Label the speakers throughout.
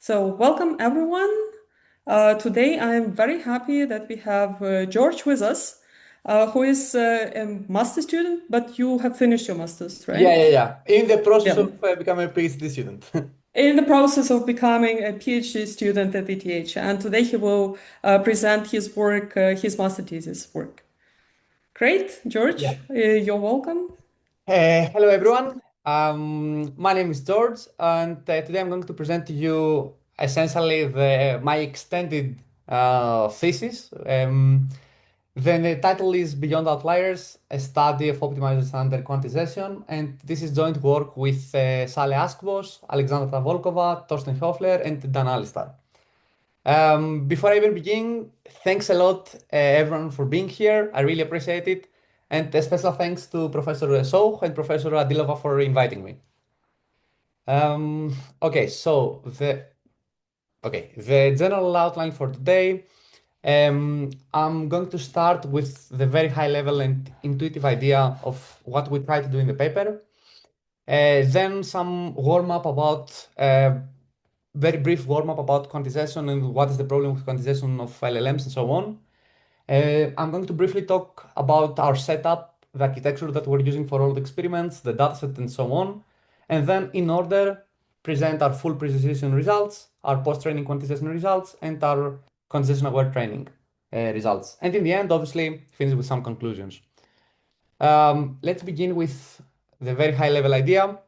Speaker 1: So, welcome everyone. Today, I'm very happy that we have George with us, who is a master student, but you have finished your master's,
Speaker 2: Yeah,
Speaker 1: right?
Speaker 2: yeah, yeah. In the process
Speaker 1: Yeah.
Speaker 2: of becoming a PhD student.
Speaker 1: In the process of becoming a PhD student at ETH, and today he will present his work, his master thesis work. Great,
Speaker 2: Yeah.
Speaker 1: George, you're welcome.
Speaker 2: Hello, everyone. My name is George, and today I'm going to present to you essentially my extended thesis. The title is Beyond Outliers, a study of optimizers under quantization, and this is joint work with Sale Askvos, Alexandra Volkova, Torsten Hofler, and Dan Alistar. Before I even begin, thanks a lot, everyone, for being here. I really appreciate it. And a special thanks to Professor Soh and Professor Adilova for inviting me. Um, okay, so the general outline for today. I'm going to start with the very high level and intuitive idea of what we try to do in the paper. Then some warm up about very brief warm up about quantization and what is the problem with quantization of LLMs and so on. I'm going to briefly talk about our setup, the architecture that we're using for all the experiments, the dataset, and so on. And then, in order, present our full precision results, our post-training quantization results, and our quantization-aware training results. And in the end, obviously, finish with some conclusions. Let's begin with the very high-level idea.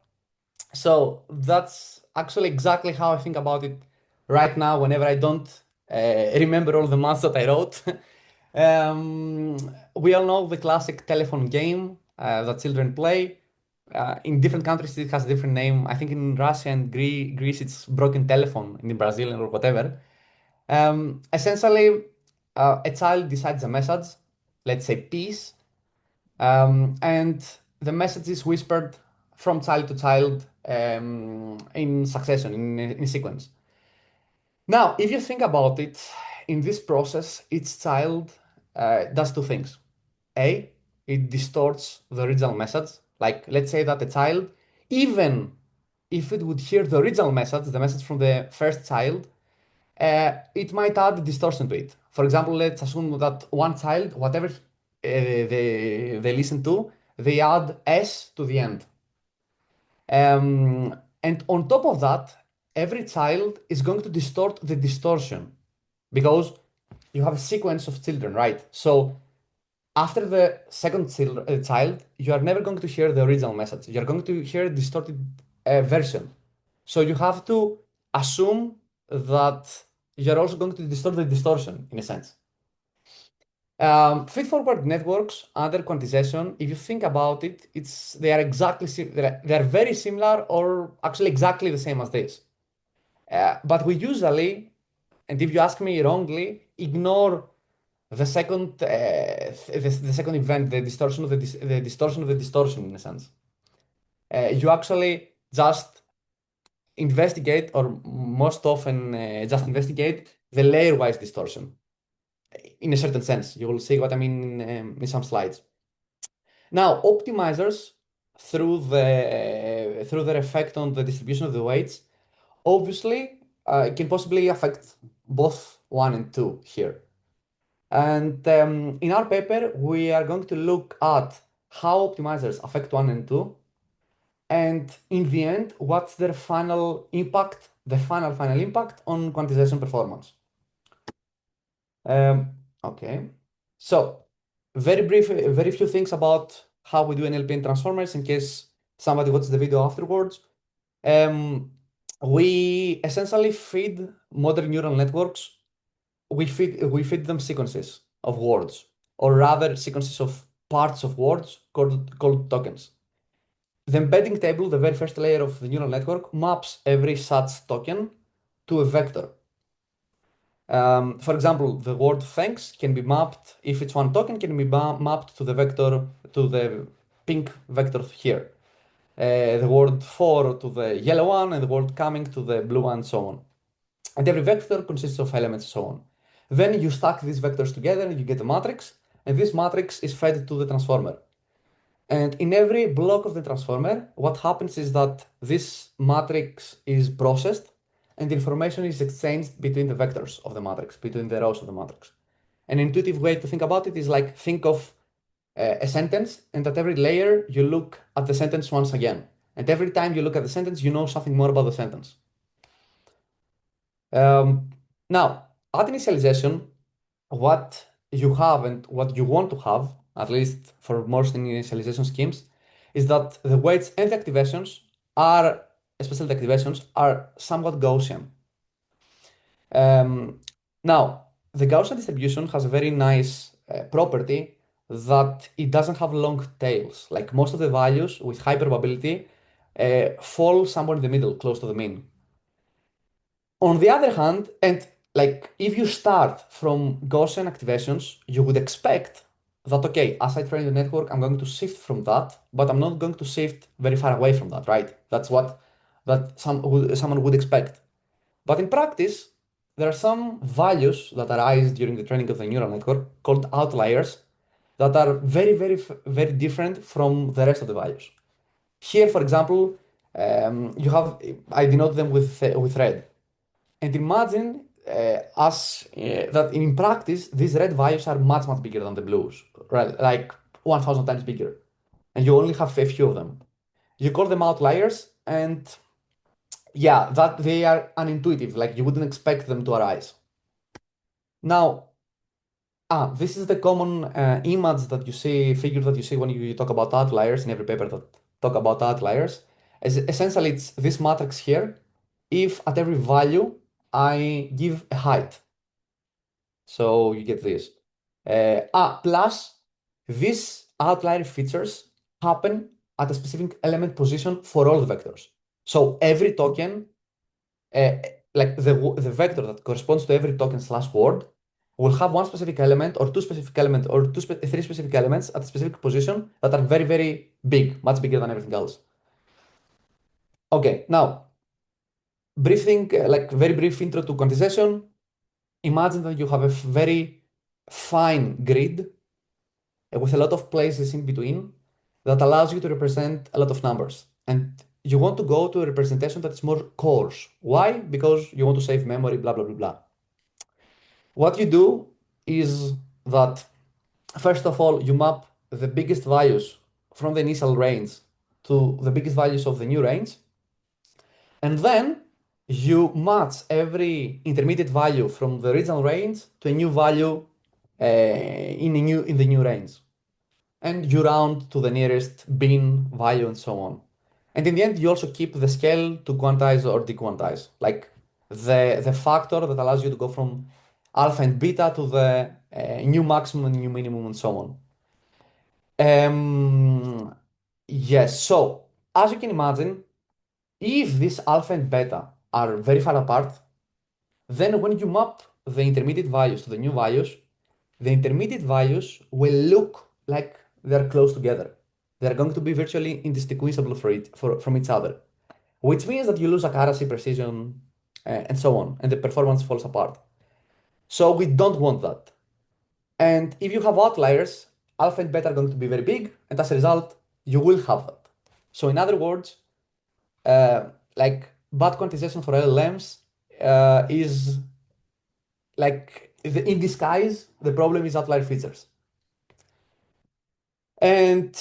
Speaker 2: So that's actually exactly how I think about it right now whenever I don't remember all the maths that I wrote. We all know the classic telephone game that children play. In different countries, it has a different name. I think in Russia and Greece, it's broken telephone, in Brazil or whatever. Essentially, a child decides a message, let's say peace, and the message is whispered from child to child in succession, in sequence. Now, if you think about it, in this process, each child does two things. A, it distorts the original message. Like, let's say that a child, even if it would hear the original message, the message from the first child, it might add distortion to it. For example, let's assume that one child, whatever they listen to, they add S to the end. And on top of that, every child is going to distort the distortion because you have a sequence of children, right? So after the second child, you are never going to hear the original message. You're going to hear a distorted version. So you have to assume that you're also going to distort the distortion in a sense. Feed-forward networks under quantization, if you think about it, they are they are very similar or actually exactly the same as this. But we usually, and if you ask me wrongly, ignore the second event, the distortion of the distortion of the distortion in a sense. You actually just investigate, or most often just investigate the layer-wise distortion in a certain sense. You will see what I mean in some slides. Now, optimizers, through their effect on the distribution of the weights, obviously can possibly affect both one and two here. And in our paper, we are going to look at how optimizers affect one and two, and in the end, what's their final impact, the final impact on quantization performance. Okay, so very few things about how we do NLP and transformers in case somebody watches the video afterwards. Um, we essentially feed modern neural networks. We feed them sequences of words, or rather sequences of parts of words called tokens. The embedding table, the very first layer of the neural network, maps every such token to a vector. For example, the word thanks can be mapped, if it's one token, can be mapped to the vector, to the pink vector here. The word for to the yellow one, and the word coming to the blue one, and so on. And every vector consists of elements and so on. Then you stack these vectors together and you get a matrix, and this matrix is fed to the transformer. And in every block of the transformer, what happens is that this matrix is processed, and information is exchanged between the vectors of the matrix, between the rows of the matrix. An intuitive way to think about it is like think of a sentence, and at every layer you look at the sentence once again. And every time you look at the sentence, you know something more about the sentence. Now, at initialization, what you have and what you want to have, at least for most initialization schemes, is that the weights and the activations are, especially the activations, are somewhat Gaussian. Now, the Gaussian distribution has a very nice property that it doesn't have long tails. Like most of the values with high probability fall somewhere in the middle, close to the mean. On the other hand, and like if you start from Gaussian activations, you would expect that, okay, as I train the network, I'm going to shift from that, but I'm not going to shift very far away from that, right? That's what someone would expect. But in practice, there are some values that arise during the training of the neural network called outliers that are very different from the rest of the values. Here, for example, you have I denote them with red. And imagine that in practice, these red values are much bigger than the blues, right? Like 1,000 times bigger. And you only have a few of them. You call them outliers, and yeah, that they are unintuitive, like you wouldn't expect them to arise. Now, this is the common image that you see, figure that you see when you talk about outliers in every paper that talk about outliers. Essentially, it's this matrix here. If at every value I give a height, so you get this. Plus, these outlier features happen at a specific element position for all the vectors. So every token, uh, like the vector that corresponds to every token slash word, will have one specific element or two specific elements or three specific elements at a specific position that are very big, much bigger than everything else. Okay, now, very brief intro to quantization. Imagine that you have a very fine grid with a lot of places in between that allows you to represent a lot of numbers. And you want to go to a representation that is more coarse. Why? Because you want to save memory, blah, blah, blah, blah. What you do is that, first of all, you map the biggest values from the initial range to the biggest values of the new range. And then you match every intermediate value from the original range to a new value in the new range. And you round to the nearest bin value and so on. And in the end, you also keep the scale to quantize or dequantize, like the factor that allows you to go from alpha and beta to the new maximum and new minimum and so on. Yes, so as you can imagine, if these alpha and beta are very far apart, then when you map the intermediate values to the new values, the intermediate values will look like they're close together. They're going to be virtually indistinguishable from each other, which means that you lose accuracy, precision, and so on, and the performance falls apart. So we don't want that. And if you have outliers, alpha and beta are going to be very big, and as a result, you will have that. So in other words, like bad quantization for LLMs is like in disguise, the problem is outlier features. And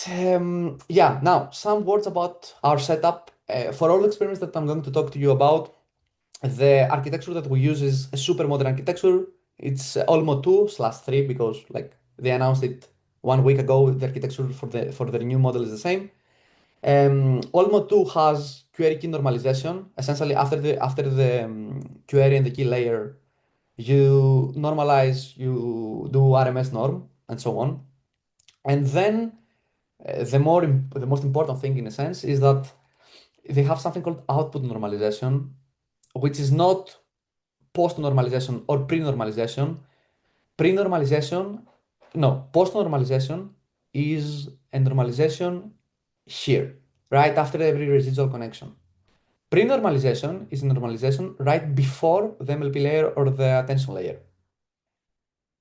Speaker 2: yeah, now some words about our setup. For all the experiments that I'm going to talk to you about, the architecture that we use is a super modern architecture. It's Olmo 2/3 because like they announced it 1 week ago. The architecture for the new model is the same. Olmo 2 has query key normalization. Essentially, after the query and the key layer, you normalize, you do RMS norm, and so on. And then the most important thing in a sense is that they have something called output normalization, which is not post normalization or pre normalization. Pre normalization, no, post normalization is a normalization here, right after every residual connection. Pre normalization is a normalization right before the MLP layer or the attention layer.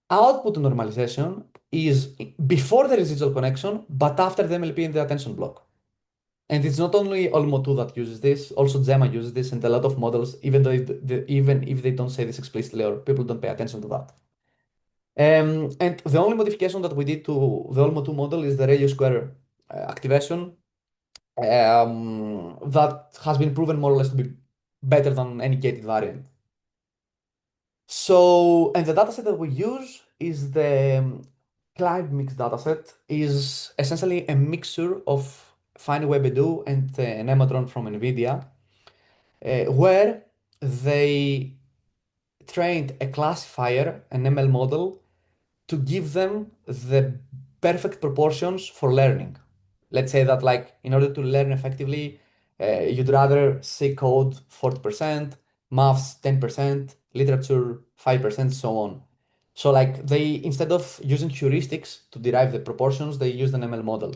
Speaker 2: Output normalization is before the residual connection, but after the MLP in the attention block. And it's not only Olmo 2 that uses this, also Gemma uses this, and a lot of models, even though even if they don't say this explicitly or people don't pay attention to that. And the only modification that we did to the Olmo 2 model is the radio square activation that has been proven more or less to be better than any gated variant. So, and the dataset that we use is the Clive mix dataset, is essentially a mixture of FineWeb and an Ematron from NVIDIA, where they trained a classifier, an ML model, to give them the perfect proportions for learning. Let's say that, like, in order to learn effectively, you'd rather see code 40%, maths 10%, literature 5%, so on. So, like, they, instead of using heuristics to derive the proportions, they used an ML model.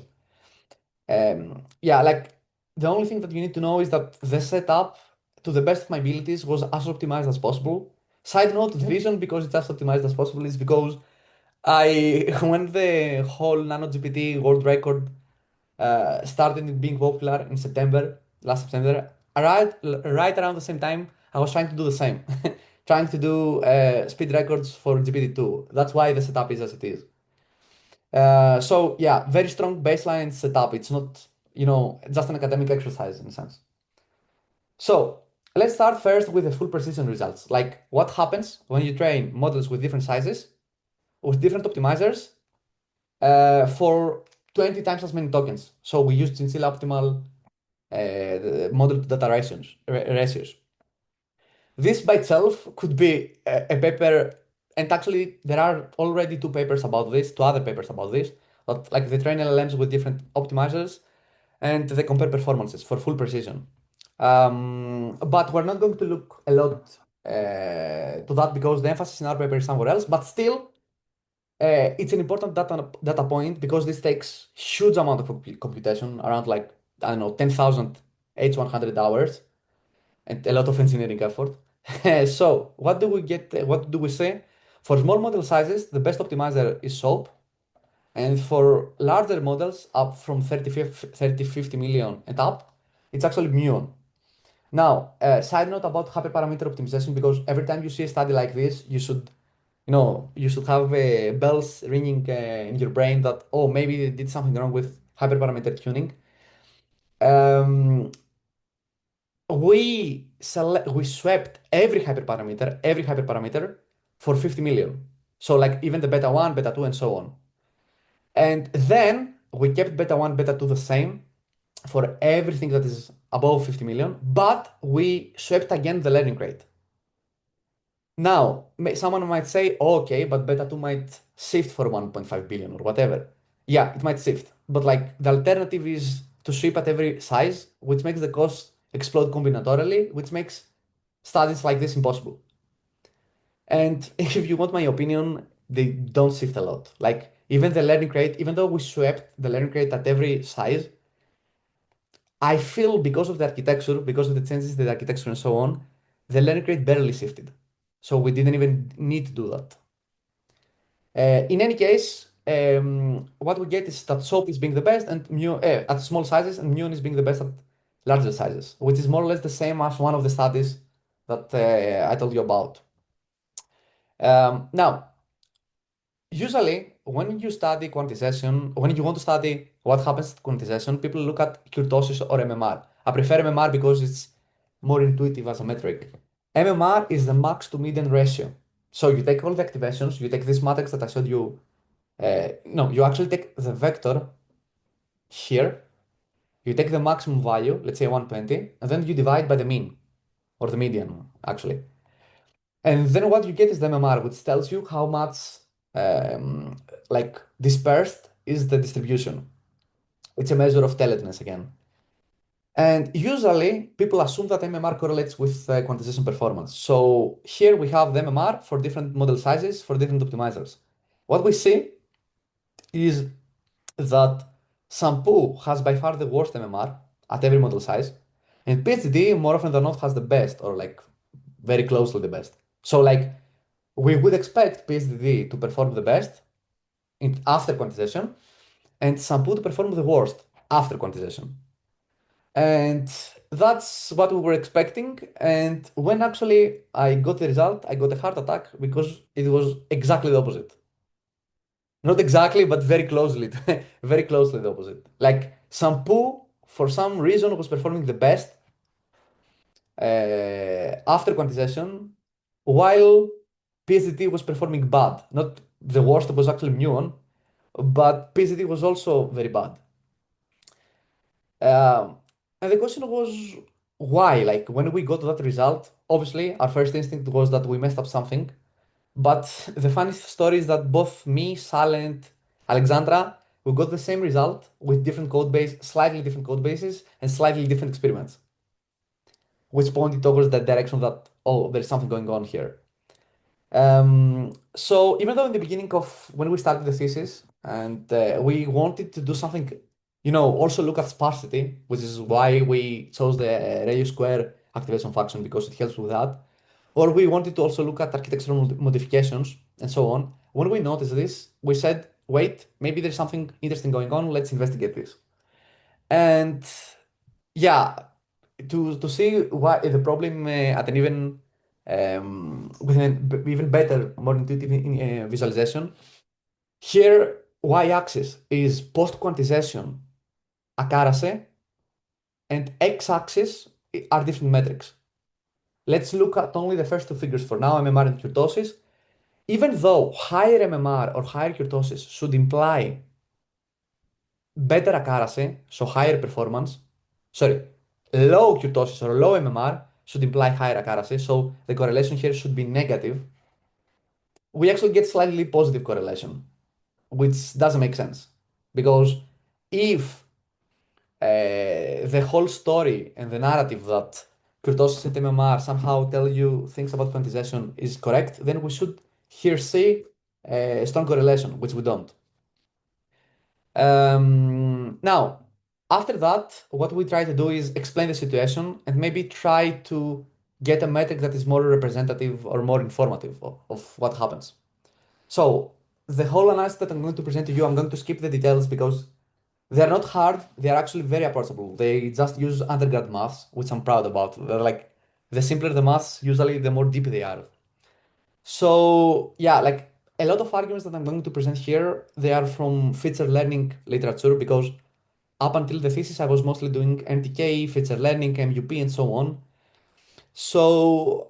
Speaker 2: Yeah, like, the only thing that you need to know is that the setup, to the best of my abilities, was as optimized as possible. Side note, the reason because it's as optimized as possible is because when the whole Nano GPT world record started being popular in September, last September, right around the same time, I was trying to do the same, trying to do speed records for GPT-2. That's why the setup is as it is. So yeah, very strong baseline setup. It's not, just an academic exercise in a sense. So let's start first with the full precision results. Like, what happens when you train models with different sizes, with different optimizers, for 20 times as many tokens. So we use Chinchilla optimal the model to data ratios. This by itself could be a paper, and actually there are already two papers about this, two other papers about this, but like they train LLMs with different optimizers and they compare performances for full precision. But we're not going to look a lot to that because the emphasis in our paper is somewhere else, but still it's an important data point because this takes huge amount of computation, around, like, I don't know, 10,000 H100 hours, and a lot of engineering effort. So what do we get? What do we say? For small model sizes, the best optimizer is SOAP, and for larger models up from 50 million and up, it's actually Muon. Now, side note about hyperparameter optimization, because every time you see a study like this, you should have bells ringing in your brain that, oh, maybe they did something wrong with hyperparameter tuning. Um, we swept every hyperparameter for 50 million. So, like, even the beta 1, beta 2, and so on. And then we kept beta 1, beta 2 the same for everything that is above 50 million, but we swept again the learning rate. Now, someone might say, oh, okay, but beta 2 might shift for 1.5 billion or whatever. Yeah, it might shift. But, like, the alternative is to sweep at every size, which makes the cost explode combinatorially, which makes studies like this impossible. And if you want my opinion, they don't shift a lot. Like, even the learning rate, even though we swept the learning rate at every size, I feel because of the architecture, because of the changes in the architecture and so on, the learning rate barely shifted. So we didn't even need to do that. In any case, what we get is that SOAP is being the best and at small sizes, and Muon is being the best at larger sizes, which is more or less the same as one of the studies that I told you about. Now, usually, when you study quantization, when you want to study what happens to quantization, people look at Kurtosis or MMR. I prefer MMR because it's more intuitive as a metric. MMR is the max to median ratio. So you take all the activations, you take this matrix that I showed you. No, you actually take the vector here, you take the maximum value, let's say 120, and then you divide by the mean, or the median, actually. And then what you get is the MMR, which tells you how much like dispersed is the distribution. It's a measure of tailoredness again. And usually people assume that MMR correlates with quantization performance. So here we have the MMR for different model sizes, for different optimizers. What we see is that Shampoo has by far the worst MMR at every model size, and PhD more often than not has the best, or, like, very close to the best. So, like, we would expect PhD to perform the best after quantization, and Shampoo to perform the worst after quantization. And that's what we were expecting. And when actually I got the result, I got a heart attack because it was exactly the opposite. Not exactly, but very closely, very closely the opposite. Like Shampoo, for some reason, was performing the best after quantization, while PhD was performing bad. Not the worst, it was actually muon, but PhD was also very bad. Um, and the question was why? Like when we got that result, obviously our first instinct was that we messed up something. But the funny story is that both me, Sal, and Alexandra, we got the same result with different code base, slightly different code bases, and slightly different experiments, which pointed towards that direction that, oh, there's something going on here. So even though in the beginning of when we started the thesis and we wanted to do something, also look at sparsity, which is why we chose the Rayleigh square activation function because it helps with that. Or we wanted to also look at architectural modifications and so on. When we noticed this, we said, wait, maybe there's something interesting going on. Let's investigate this. And yeah, to see why the problem at an even with an even better, more intuitive visualization. Here, y-axis is post-quantization accuracy, and x-axis are different metrics. Let's look at only the first two figures for now, MMR and kurtosis. Even though higher MMR or higher kurtosis should imply better accuracy, so higher performance, sorry, low kurtosis or low MMR should imply higher accuracy, so the correlation here should be negative. We actually get slightly positive correlation, which doesn't make sense. Because if the whole story and the narrative that kurtosis and MMR somehow tell you things about quantization is correct, then we should here see a strong correlation, which we don't. Now, after that, what we try to do is explain the situation and maybe try to get a metric that is more representative or more informative of what happens. So, the whole analysis that I'm going to present to you, I'm going to skip the details because they are not hard. They are actually very approachable. They just use undergrad maths, which I'm proud about. They're like, the simpler the maths, usually the more deep they are. So yeah, like a lot of arguments that I'm going to present here, they are from feature learning literature because up until the thesis, I was mostly doing MTK, feature learning, MUP, and so on. So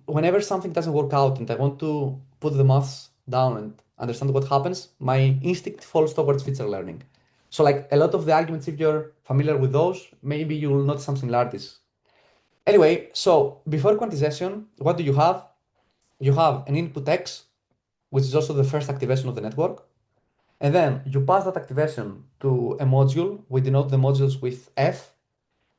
Speaker 2: whenever something doesn't work out and I want to put the maths down and understand what happens, my instinct falls towards feature learning. So like a lot of the arguments, if you're familiar with those, maybe you will notice some similarities. Anyway, so before quantization, what do you have? You have an input X, which is also the first activation of the network. And then you pass that activation to a module. We denote the modules with F.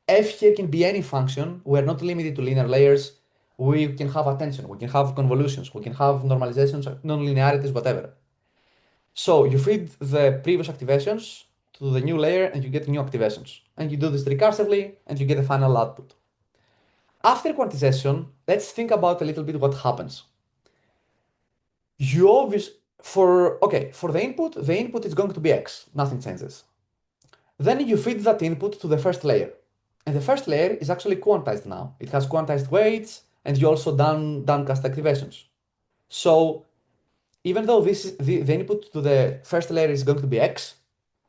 Speaker 2: F here can be any function. We're not limited to linear layers. We can have attention. We can have convolutions. We can have normalizations, non-linearities, whatever. So you feed the previous activations to the new layer and you get new activations. And you do this recursively and you get a final output. After quantization, let's think about a little bit what happens. You always for the input is going to be X, nothing changes. Then you feed that input to the first layer. And the first layer is actually quantized now. It has quantized weights and you also downcast activations. So even though the input to the first layer is going to be X,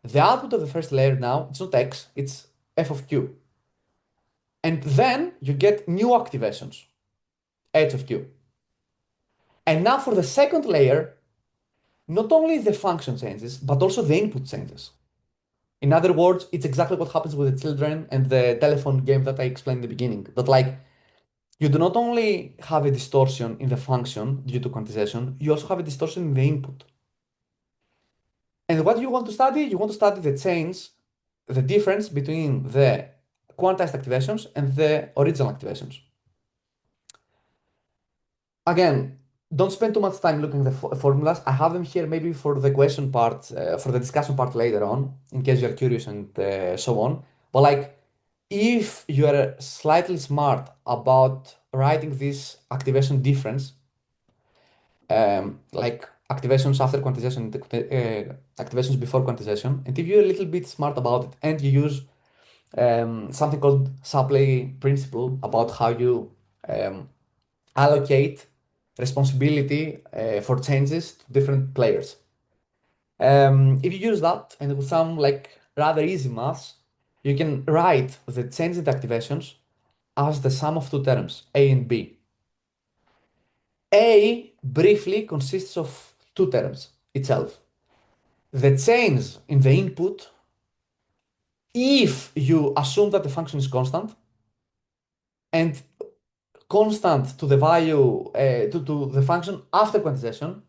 Speaker 2: the output of the first layer now, it's not X, it's f of q. And then you get new activations, h of q. And now for the second layer, not only the function changes, but also the input changes. In other words, it's exactly what happens with the children and the telephone game that I explained in the beginning. That like you do not only have a distortion in the function due to quantization, you also have a distortion in the input. And what you want to study? You want to study the change, the difference between the quantized activations and the original activations. Again, don't spend too much time looking at the formulas. I have them here maybe for the question part, for the discussion part later on, in case you're curious and so on. But like, if you are slightly smart about writing this activation difference, like activations after quantization, activations before quantization, and if you're a little bit smart about it and you use something called supply principle about how you um, allocate responsibility for changes to different players. If you use that and with some like rather easy maths, you can write the change in the activations as the sum of two terms, A and B. A briefly consists of two terms itself. The change in the input, if you assume that the function is constant, and constant to the value, to the function after quantization,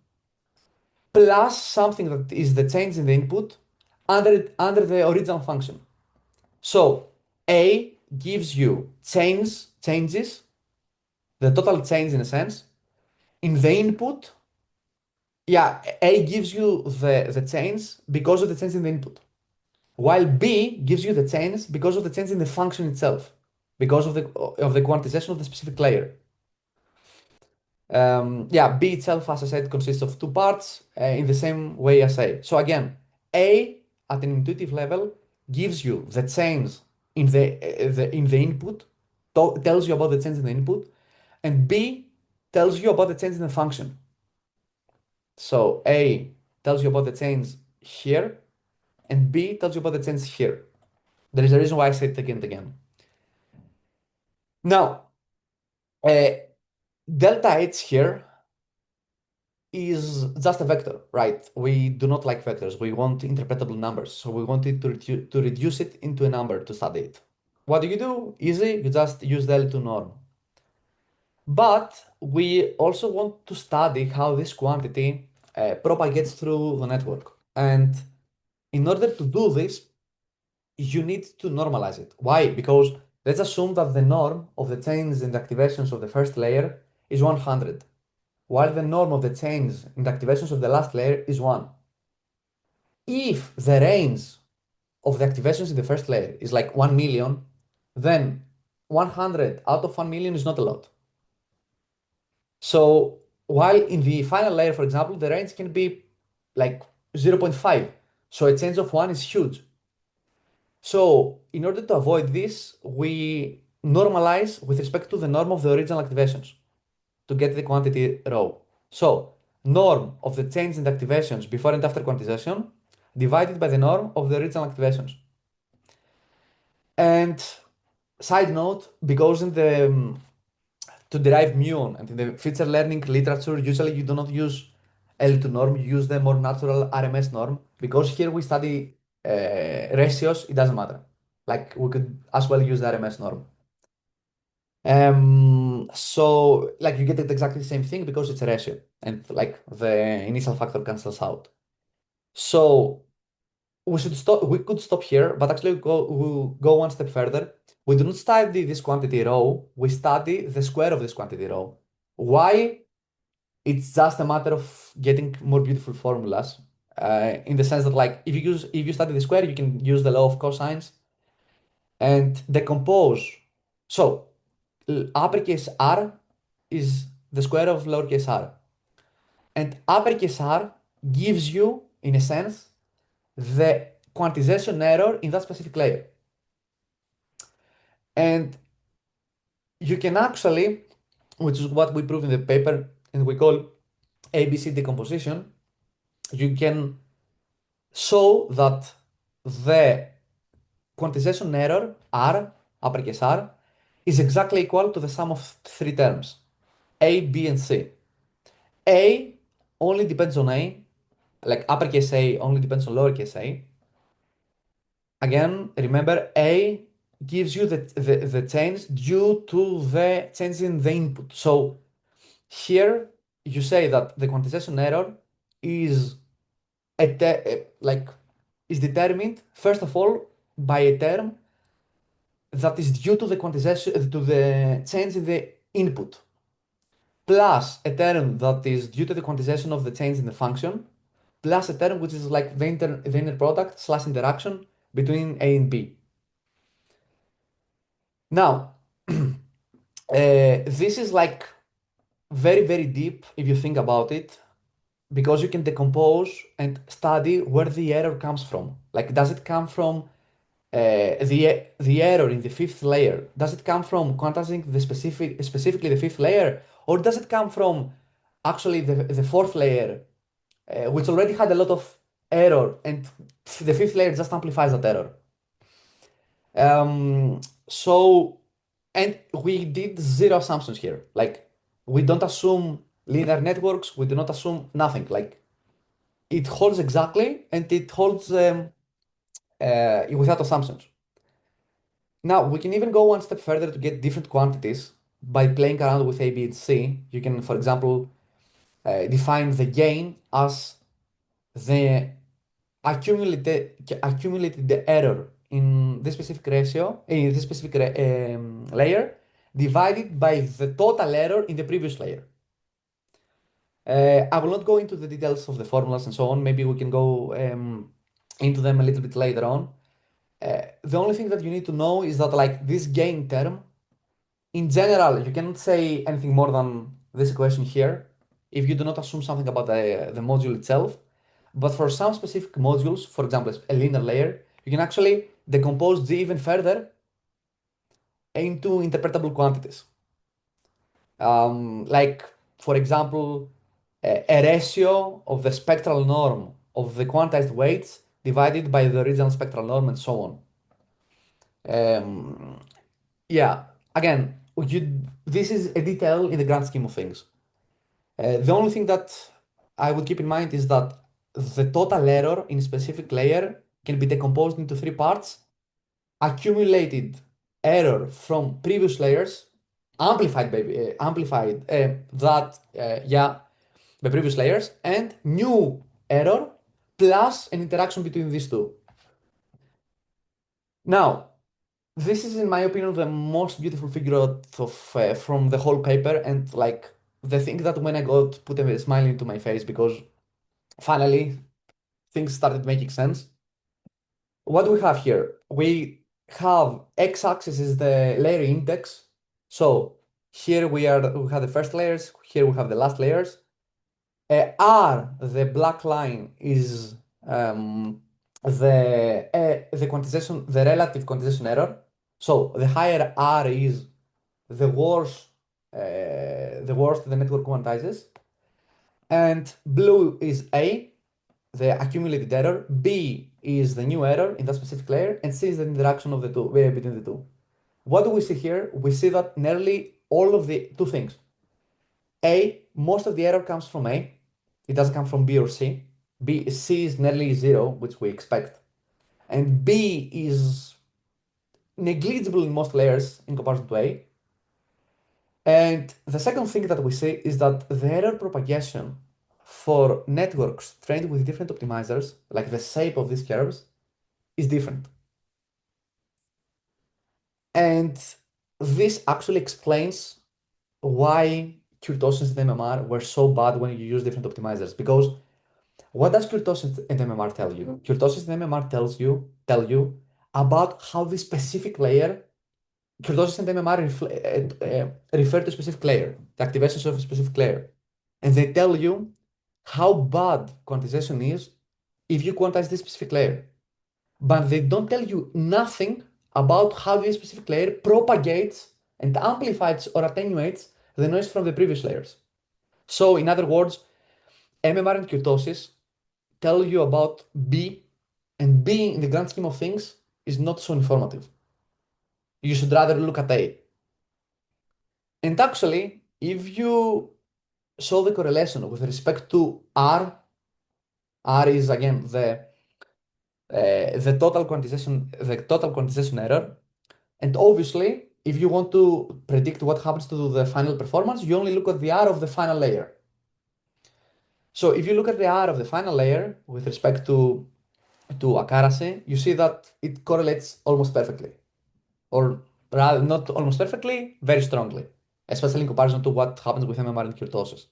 Speaker 2: plus something that is the change in the input under the original function. So A gives you changes, the total change in a sense, in the input. Yeah, A gives you the change because of the change in the input, while B gives you the change because of the change in the function itself, because of the quantization of the specific layer. Yeah, B itself, as I said, consists of two parts in the same way as A. So again, A at an intuitive level gives you the change in the input, tells you about the change in the input, and B tells you about the change in the function. So A tells you about the change here, and B tells you about the change here. There is a reason why I say it again and again. Now, uh, delta H here is just a vector, right? We do not like vectors. We want interpretable numbers. So we wanted to reduce it into a number to study it. What do? Easy, you just use the L2 norm. But we also want to study how this quantity propagates through the network. And in order to do this, you need to normalize it. Why? Because let's assume that the norm of the change in the activations of the first layer is 100, while the norm of the change in the activations of the last layer is 1. If the range of the activations in the first layer is like 1 million, then 100 out of 1 million is not a lot. So while in the final layer, for example, the range can be like 0.5. So a change of 1 is huge. So in order to avoid this, we normalize with respect to the norm of the original activations to get the quantity rho. So norm of the change in the activations before and after quantization divided by the norm of the original activations. And side note, because in the to derive muon and in the feature learning literature, usually you do not use L2 norm, you use the more natural RMS norm. Because here we study ratios, it doesn't matter. Like we could as well use the RMS norm. So like you get it exactly the same thing because it's a ratio and like the initial factor cancels out. So we could stop here, but actually we'll go one step further. We do not study this quantity rho, we study the square of this quantity rho. Why? It's just a matter of getting more beautiful formulas. In the sense that like if you study the square, you can use the law of cosines and decompose. So uppercase R is the square of lowercase r. And uppercase R gives you, in a sense, the quantization error in that specific layer. And you can actually, which is what we prove in the paper and we call ABC decomposition, you can show that the quantization error, R, uppercase R, is exactly equal to the sum of three terms, A, B, and C. A only depends on A, like uppercase A only depends on lowercase a. Again, remember A gives you the change due to the change in the input. So here you say that the quantization error is like is determined first of all by a term that is due to the quantization to the change in the input plus a term that is due to the quantization of the change in the function plus a term which is like the inner product slash interaction between A and B. Now, this is like very, very deep if you think about it, because you can decompose and study where the error comes from. Like, does it come from the error in the fifth layer, does it come from quantizing the specifically the fifth layer, or does it come from actually the fourth layer, which already had a lot of error, and the fifth layer just amplifies that error? So, and we did zero assumptions here. Like, we don't assume linear networks, we do not assume nothing. Like, it holds exactly, and it holds without assumptions. Now, we can even go one step further to get different quantities by playing around with A, B, and C. You can, for example, define the gain as the accumulated error in this specific ratio, in this specific layer, divided by the total error in the previous layer. I will not go into the details of the formulas and so on. Maybe we can go into them a little bit later on. The only thing that you need to know is that like this gain term, in general, you cannot say anything more than this equation here if you do not assume something about the module itself. But for some specific modules, for example, a linear layer, you can actually decompose G even further into interpretable quantities. Like, for example, a ratio of the spectral norm of the quantized weights divided by the original spectral norm and so on. Um, yeah, again, this is a detail in the grand scheme of things. The only thing that I would keep in mind is that the total error in a specific layer can be decomposed into three parts: accumulated error from previous layers, amplified by the previous layers, and new error plus an interaction between these two. Now, this is, in my opinion, the most beautiful figure out of from the whole paper, and like the thing that when I got put a smile into my face because finally things started making sense. What do we have here? We have x-axis is the layer index. So here we have the first layers. Here we have the last layers. R, the black line, is the quantization, the relative quantization error. So the higher R is, the worse the network quantizes. And blue is A, the accumulated error. B is the new error in that specific layer, and C is the interaction of the two between the two. What do we see here? We see that nearly all of the two things. A, most of the error comes from A. It doesn't come from B or C. C is nearly zero, which we expect. And B is negligible in most layers in comparison to A. And the second thing that we see is that the error propagation for networks trained with different optimizers, like the shape of these curves, is different. And this actually explains why Kurtosis and MMR were so bad when you use different optimizers. Because what does Kurtosis and MMR tell you? Kurtosis and MMR tell you about how this specific layer, Kurtosis and MMR refer to a specific layer, the activations of a specific layer. And they tell you how bad quantization is if you quantize this specific layer. But they don't tell you nothing about how this specific layer propagates and amplifies or attenuates the noise from the previous layers. So, in other words, MMR and Kurtosis tell you about B, and B, in the grand scheme of things, is not so informative. You should rather look at A. And actually, if you show the correlation with respect to R is again the total quantization error. And obviously, if you want to predict what happens to the final performance, you only look at the R of the final layer. So if you look at the R of the final layer with respect to accuracy, you see that it correlates almost perfectly. Or rather, not almost perfectly, very strongly. Especially in comparison to what happens with MMR and kurtosis.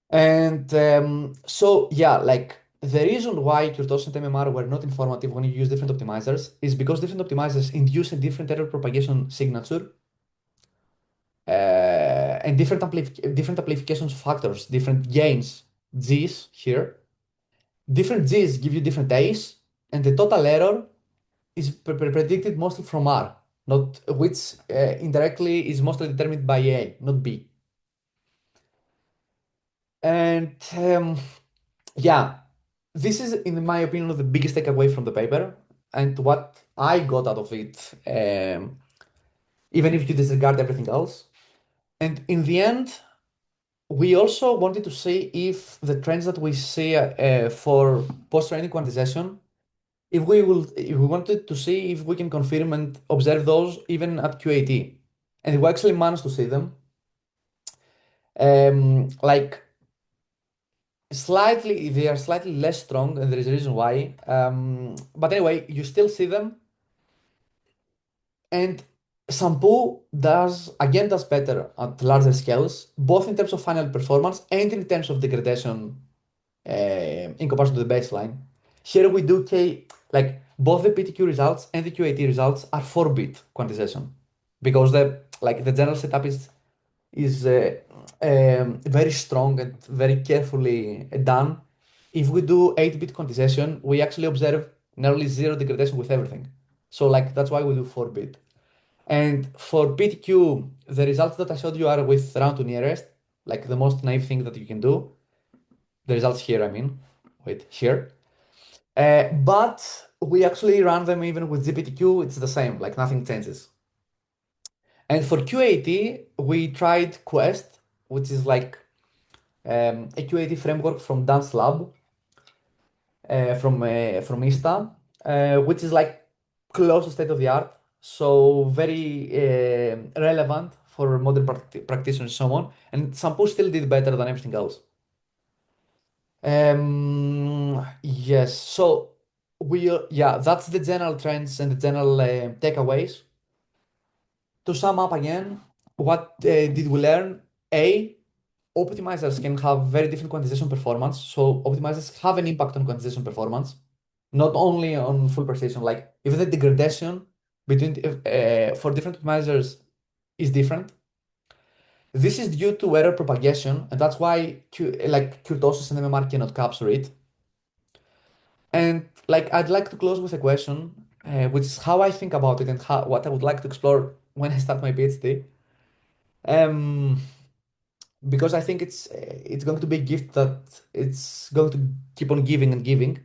Speaker 2: And so, yeah, like the reason why Kurtosis and MMR were not informative when you use different optimizers is because different optimizers induce a different error propagation signature and different amplification factors, different gains, G's here. Different G's give you different A's, and the total error is predicted mostly from R, not which indirectly is mostly determined by A, not B. And yeah, this is, in my opinion, the biggest takeaway from the paper and what I got out of it, even if you disregard everything else. And in the end, we also wanted to see if the trends that we see for post-training quantization, if we wanted to see if we can confirm and observe those even at QAT. And we actually managed to see them. Like slightly, they are slightly less strong, and there is a reason why. But anyway, you still see them, and Shampoo does better at larger scales, both in terms of final performance and in terms of degradation in comparison to the baseline. Here we do like both the PTQ results and the QAT results are 4-bit quantization because the general setup is very strong and very carefully done. If we do 8-bit quantization, we actually observe nearly zero degradation with everything. So like that's why we do 4-bit. And for PTQ, the results that I showed you are with round to nearest, like the most naive thing that you can do. The results here, I mean, wait, here. But we actually run them even with GPTQ, it's the same, like nothing changes. And for QAT, we tried Quest, which is like a QAT framework from Dance Lab, from ISTA, which is like close to state of the art, so very relevant for modern practitioners and so on. And Shampoo still did better than everything else. Yes. So yeah, that's the general trends and the general takeaways. To sum up again, what did we learn? A, optimizers can have very different quantization performance. So optimizers have an impact on quantization performance, not only on full precision. Like even the degradation between for different optimizers is different. This is due to error propagation, and that's why like Kurtosis and MMR cannot capture it. And like I'd like to close with a question, which is how I think about it and what I would like to explore when I start my PhD. Um, because I think it's going to be a gift that it's going to keep on giving and giving.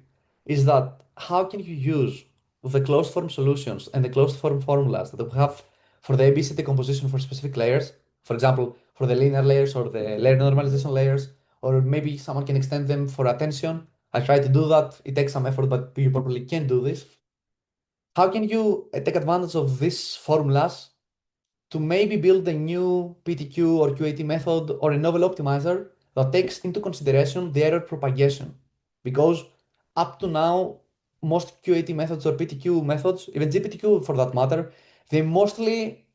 Speaker 2: Is that how can you use the closed form solutions and the closed form formulas that we have for the ABC decomposition for specific layers, for example, for the linear layers or the layer normalization layers, or maybe someone can extend them for attention. I try to do that. It takes some effort, but you probably can do this. How can you take advantage of these formulas to maybe build a new PTQ or QAT method or a novel optimizer that takes into consideration the error propagation? Because up to now, most QAT methods or PTQ methods, even GPTQ for that matter, they mostly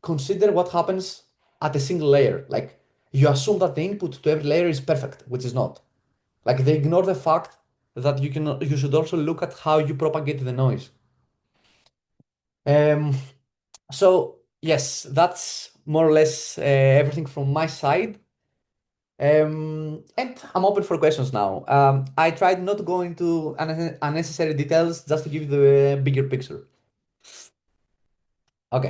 Speaker 2: consider what happens at a single layer. Like you assume that the input to every layer is perfect, which is not. Like they ignore the fact that you should also look at how you propagate the noise. Um, so yes, that's more or less everything from my side. And I'm open for questions now. I tried not to go into unnecessary details just to give you the bigger picture. Okay.